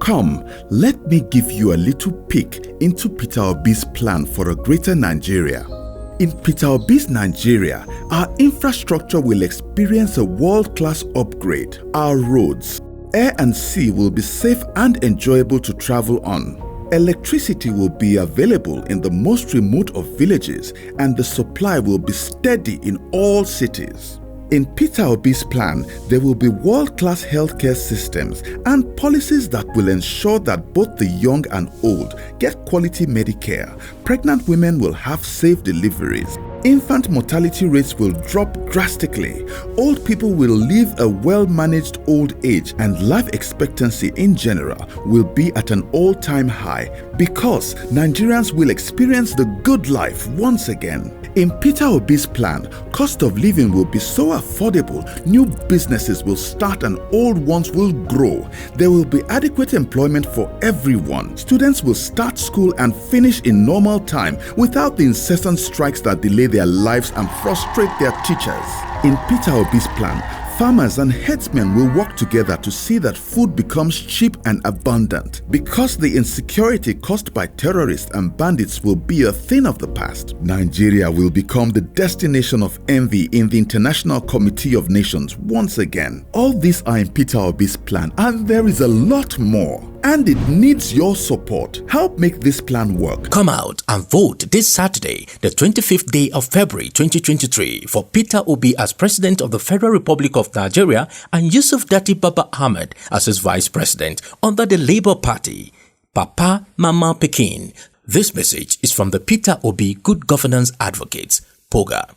Come, let me give you a little peek into Peter Obi's plan for a greater Nigeria. In Peter Obi's Nigeria, our infrastructure will experience a world-class upgrade. Our roads, air and sea will be safe and enjoyable to travel on. Electricity will be available in the most remote of villages, and the supply will be steady in all cities. In Peter Obi's plan, there will be world-class healthcare systems and policies that will ensure that both the young and old get quality Medicare. Pregnant women will have safe deliveries. Infant mortality rates will drop drastically. Old people will live a well-managed old age, and life expectancy in general will be at an all-time high because Nigerians will experience the good life once again. In Peter Obi's plan, cost of living will be so affordable, new businesses will start and old ones will grow. There will be adequate employment for everyone. Students will start school and finish in normal time without the incessant strikes that delay their lives and frustrate their teachers. In Peter Obi's plan, farmers and herdsmen will work together to see that food becomes cheap and abundant. Because the insecurity caused by terrorists and bandits will be a thing of the past, Nigeria will become the destination of envy in the International Committee of Nations once again. All these are in Peter Obi's plan, and there is a lot more. And it needs your support. Help make this plan work. Come out and vote this Saturday, the 25th day of February 2023, for Peter Obi as President of the Federal Republic of Nigeria and Yusuf Datti Baba Ahmed as his Vice President under the Labour Party. Papa, Mama, Pekin. This message is from the Peter Obi Good Governance Advocates, POGA.